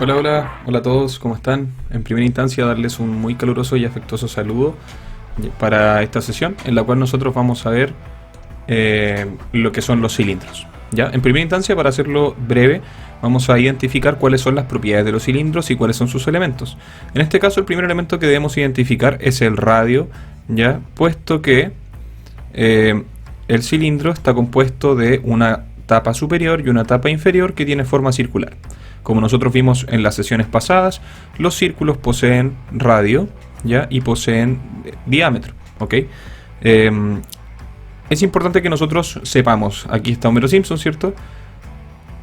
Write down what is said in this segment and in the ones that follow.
Hola, hola, hola a todos, ¿cómo están? En primera instancia darles un muy caluroso y afectuoso saludo para esta sesión en la cual nosotros vamos a ver lo que son los cilindros. ¿Ya? En primera instancia, para hacerlo breve, vamos a identificar cuáles son las propiedades de los cilindros y cuáles son sus elementos. En este caso, el primer elemento que debemos identificar es el radio, ¿ya? Puesto que el cilindro está compuesto de una tapa superior y una tapa inferior que tiene forma circular. Como nosotros vimos en las sesiones pasadas, los círculos poseen radio, ¿ya? Y poseen diámetro, ¿ok? Es importante que nosotros sepamos, aquí está Homero Simpson, ¿cierto?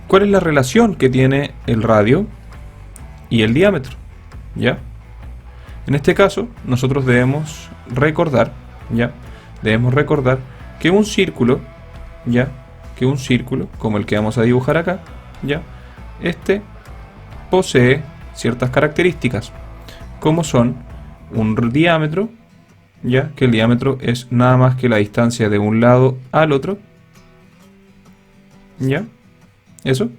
¿Cuál es la relación que tiene el radio y el diámetro? ¿Ya? En este caso, nosotros debemos recordar, ¿ya? Debemos recordar que un círculo, ¿ya? Que un círculo, como el que vamos a dibujar acá, ¿ya? Este posee ciertas características, como son un diámetro, ya que el diámetro es nada más que la distancia de un lado al otro, ya, eso,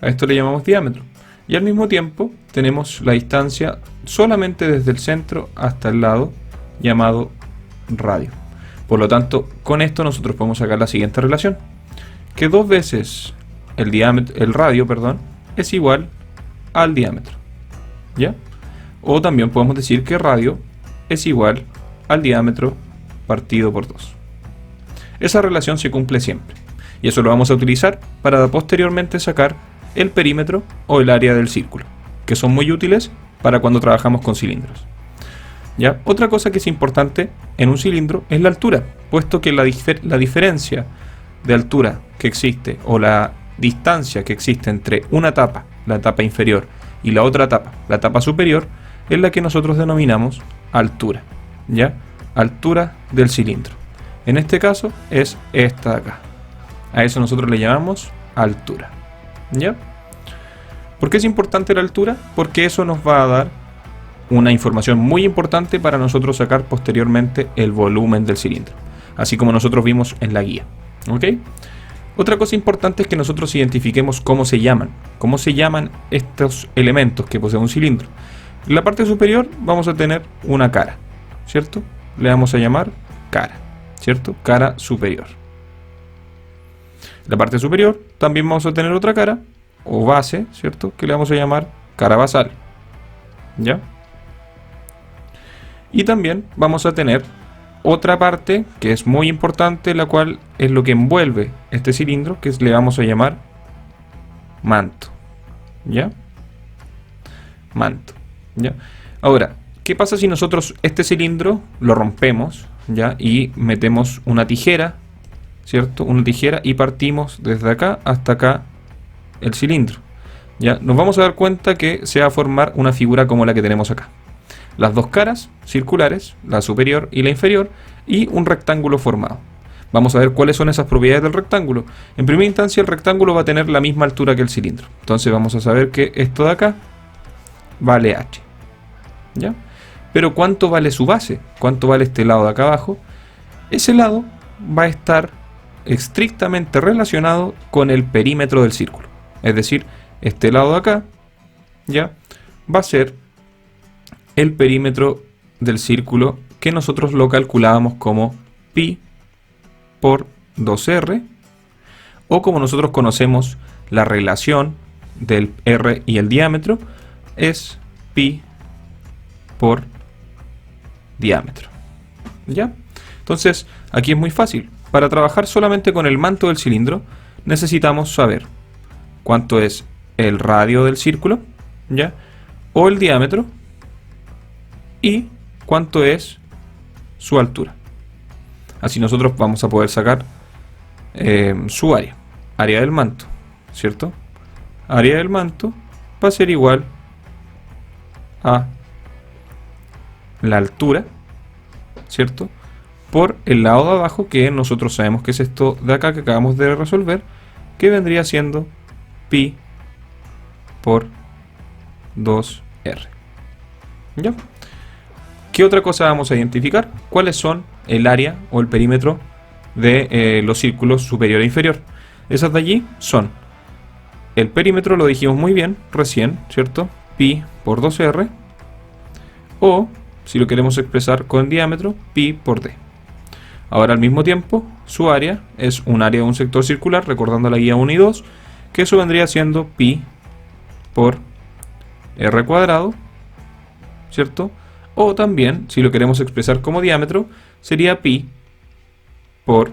a esto le llamamos diámetro, y al mismo tiempo tenemos la distancia solamente desde el centro hasta el lado, llamado radio. Por lo tanto, con esto nosotros podemos sacar la siguiente relación, que dos veces el radio, perdón, es igual al diámetro, ¿ya? O también podemos decir que radio es igual al diámetro partido por 2. Esa relación se cumple siempre, y eso lo vamos a utilizar para posteriormente sacar el perímetro o el área del círculo, que son muy útiles para cuando trabajamos con cilindros. ¿Ya? Otra cosa que es importante en un cilindro es la altura, puesto que la diferencia de altura que existe o la distancia que existe entre una tapa, la tapa inferior, y la otra tapa, la tapa superior, es la que nosotros denominamos altura, ¿ya? Altura del cilindro. En este caso es esta de acá. A eso nosotros le llamamos altura, ¿ya? ¿Por qué es importante la altura? Porque eso nos va a dar una información muy importante para nosotros sacar posteriormente el volumen del cilindro, así como nosotros vimos en la guía, ¿ok? Otra cosa importante es que nosotros identifiquemos cómo se llaman estos elementos que posee un cilindro. En la parte superior vamos a tener una cara, ¿cierto? Le vamos a llamar cara, ¿cierto? Cara superior. En la parte superior también vamos a tener otra cara, o base, ¿cierto? Que le vamos a llamar cara basal, ¿ya? Y también vamos a tener otra parte que es muy importante, la cual es lo que envuelve este cilindro, que le vamos a llamar manto, ¿ya? Manto, ¿ya? Ahora, ¿qué pasa si nosotros este cilindro lo rompemos, ¿ya? Y metemos una tijera, ¿cierto? Una tijera y partimos desde acá hasta acá el cilindro, ¿ya? Nos vamos a dar cuenta que se va a formar una figura como la que tenemos acá. Las dos caras circulares, la superior y la inferior, y un rectángulo formado. Vamos a ver cuáles son esas propiedades del rectángulo. En primera instancia, el rectángulo va a tener la misma altura que el cilindro. Entonces vamos a saber que esto de acá vale h, ¿ya? Pero ¿cuánto vale su base? ¿Cuánto vale este lado de acá abajo? Ese lado va a estar estrictamente relacionado con el perímetro del círculo. Es decir, este lado de acá, ¿ya? Va a ser el perímetro del círculo, que nosotros lo calculábamos como pi por 2r, o como nosotros conocemos la relación del r y el diámetro, es pi por diámetro, ¿ya? Entonces, aquí es muy fácil. Para trabajar solamente con el manto del cilindro, necesitamos saber cuánto es el radio del círculo, ¿ya? O el diámetro, y cuánto es su altura. Así nosotros vamos a poder sacar su área del manto, ¿cierto? Área del manto va a ser igual a la altura, ¿cierto? Por el lado de abajo, que nosotros sabemos que es esto de acá que acabamos de resolver, que vendría siendo pi por 2r, ¿ya? ¿Qué otra cosa vamos a identificar? ¿Cuáles son el área o el perímetro de los círculos superior e inferior? Esas de allí son el perímetro lo dijimos muy bien recién, ¿cierto? Pi por 2R. O, si lo queremos expresar con diámetro, pi por d. Ahora al mismo tiempo, su área es un área de un sector circular, recordando la guía 1 y 2, que eso vendría siendo pi por r cuadrado, ¿cierto? O también, si lo queremos expresar como diámetro, sería pi por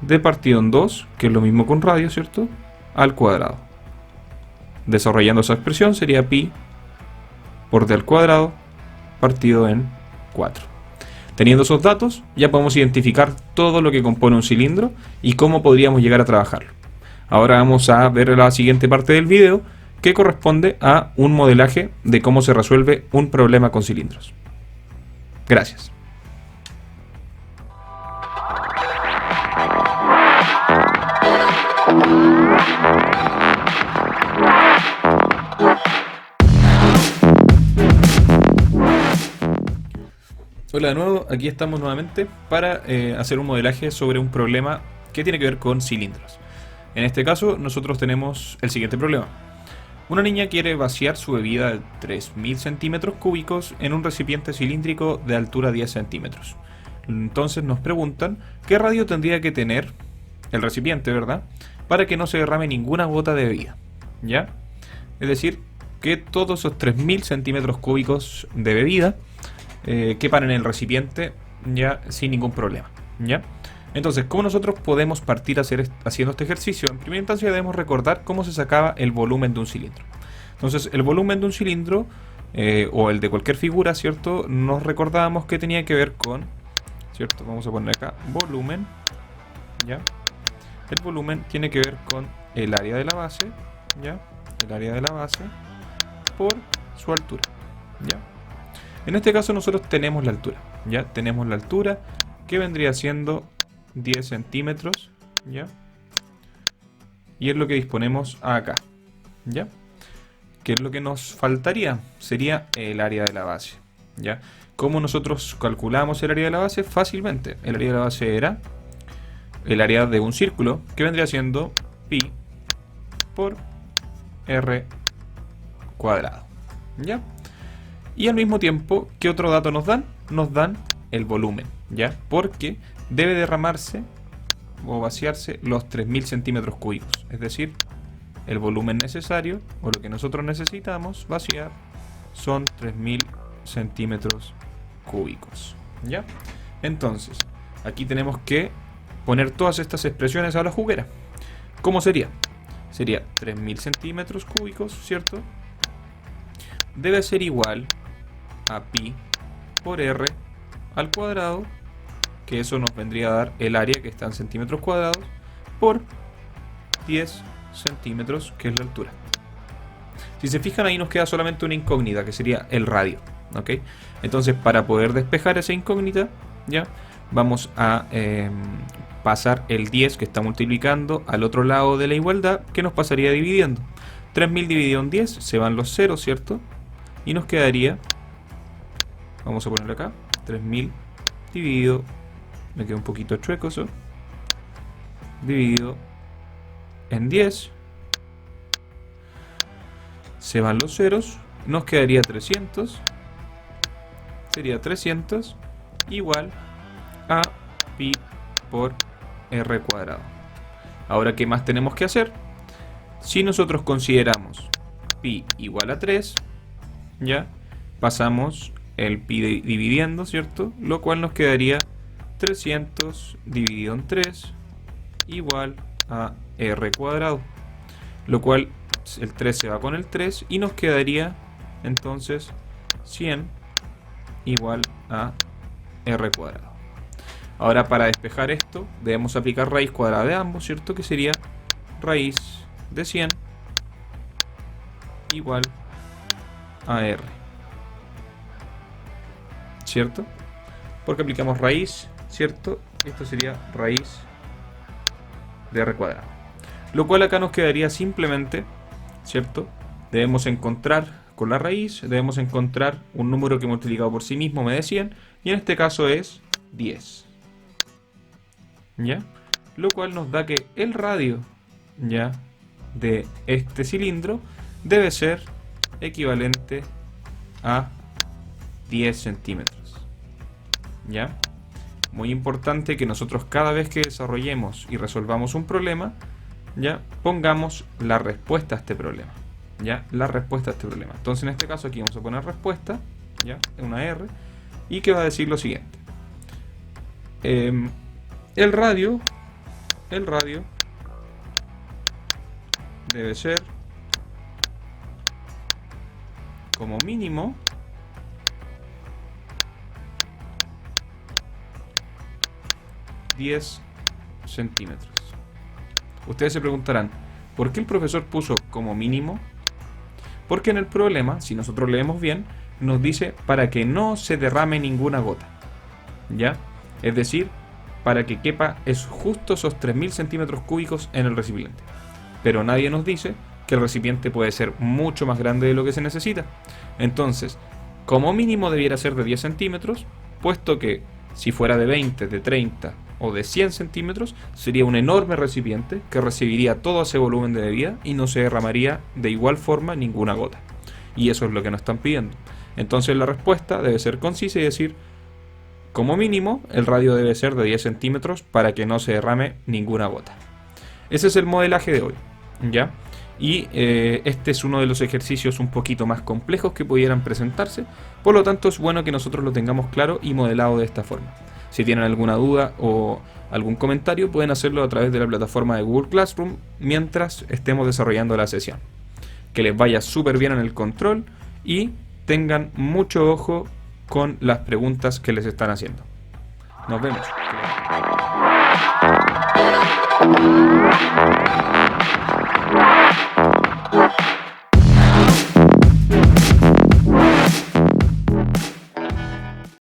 d partido en 2, que es lo mismo con radio, ¿cierto? Al cuadrado. Desarrollando esa expresión sería pi por d al cuadrado partido en 4. Teniendo esos datos, ya podemos identificar todo lo que compone un cilindro y cómo podríamos llegar a trabajarlo. Ahora vamos a ver la siguiente parte del video, que corresponde a un modelaje de cómo se resuelve un problema con cilindros. Gracias. Hola de nuevo, aquí estamos nuevamente para hacer un modelaje sobre un problema que tiene que ver con cilindros. En este caso nosotros tenemos el siguiente problema. Una niña quiere vaciar su bebida de 3000 centímetros cúbicos en un recipiente cilíndrico de altura 10 centímetros. Entonces nos preguntan qué radio tendría que tener el recipiente, ¿verdad?, para que no se derrame ninguna gota de bebida, ¿ya? Es decir, que todos esos 3000 centímetros cúbicos de bebida quepan en el recipiente ya sin ningún problema, ¿ya? Entonces, ¿cómo nosotros podemos partir haciendo este ejercicio? En primera instancia debemos recordar cómo se sacaba el volumen de un cilindro. Entonces, el volumen de un cilindro, o el de cualquier figura, ¿cierto?, nos recordábamos que tenía que ver con, ¿cierto? Vamos a poner acá volumen, ¿ya? El volumen tiene que ver con el área de la base, ¿ya? El área de la base por su altura, ¿ya? En este caso nosotros tenemos la altura, ¿ya? Tenemos la altura que vendría siendo 10 centímetros, ¿ya? Y es lo que disponemos acá, ¿ya? ¿Qué es lo que nos faltaría? Sería el área de la base, ¿ya? ¿Cómo nosotros calculamos el área de la base? Fácilmente. El área de la base era el área de un círculo, que vendría siendo pi por r cuadrado, ¿ya? Y al mismo tiempo, ¿qué otro dato nos dan? Nos dan el volumen, ¿ya? Porque debe derramarse o vaciarse los 3000 centímetros cúbicos. Es decir, el volumen necesario, o lo que nosotros necesitamos vaciar, son 3000 centímetros cúbicos, ¿ya? Entonces, aquí tenemos que poner todas estas expresiones a la juguera. ¿Cómo sería? Sería 3000 centímetros cúbicos, ¿cierto? Debe ser igual a pi por r al cuadrado, que eso nos vendría a dar el área, que está en centímetros cuadrados, por 10 centímetros, que es la altura. Si se fijan, ahí nos queda solamente una incógnita, que sería el radio, ¿ok? Entonces, para poder despejar esa incógnita, ya vamos a pasar el 10 que está multiplicando al otro lado de la igualdad, que nos pasaría dividiendo. 3000 dividido en 10, se van los ceros, ¿cierto? Y nos quedaría, vamos a ponerlo acá, 3000 dividido, me queda un poquito chueco eso, dividido en 10, se van los ceros, nos quedaría 300, sería 300 igual a pi por r cuadrado. Ahora, ¿qué más tenemos que hacer? Si nosotros consideramos pi igual a 3, ya pasamos el pi dividiendo, ¿cierto? Lo cual nos quedaría 300 dividido en 3 igual a r cuadrado, lo cual el 3 se va con el 3 y nos quedaría entonces 100 igual a r cuadrado. Ahora, para despejar esto debemos aplicar raíz cuadrada de ambos, ¿cierto? Que sería raíz de 100 igual a r, ¿cierto? Porque aplicamos raíz, ¿cierto? Esto sería raíz de r cuadrado, lo cual acá nos quedaría simplemente, ¿cierto? Debemos encontrar con la raíz, debemos encontrar un número que multiplicado por sí mismo me dé 100, y en este caso es 10, ¿ya? Lo cual nos da que el radio, ¿ya?, de este cilindro debe ser equivalente a 10 centímetros. ¿Ya? Muy importante que nosotros cada vez que desarrollemos y resolvamos un problema, ya pongamos la respuesta a este problema. ¿Ya? La respuesta a este problema. Entonces en este caso aquí vamos a poner respuesta, ¿ya? Una R, y que va a decir lo siguiente. El radio debe ser como mínimo 10 centímetros. Ustedes se preguntarán, ¿por qué el profesor puso como mínimo? Porque en el problema, si nosotros leemos bien, nos dice para que no se derrame ninguna gota. ¿Ya? Es decir, para que quepa justo esos 3000 centímetros cúbicos en el recipiente. Pero nadie nos dice que el recipiente puede ser mucho más grande de lo que se necesita. Entonces, como mínimo debiera ser de 10 centímetros, puesto que si fuera de 20, de 30 o de 100 centímetros, sería un enorme recipiente que recibiría todo ese volumen de bebida y no se derramaría de igual forma ninguna gota. Y eso es lo que nos están pidiendo. Entonces la respuesta debe ser concisa y decir, como mínimo, el radio debe ser de 10 centímetros para que no se derrame ninguna gota. Ese es el modelaje de hoy, ¿ya? Y este es uno de los ejercicios un poquito más complejos que pudieran presentarse. Por lo tanto, es bueno que nosotros lo tengamos claro y modelado de esta forma. Si tienen alguna duda o algún comentario, pueden hacerlo a través de la plataforma de Google Classroom mientras estemos desarrollando la sesión. Que les vaya súper bien en el control y tengan mucho ojo con las preguntas que les están haciendo. Nos vemos.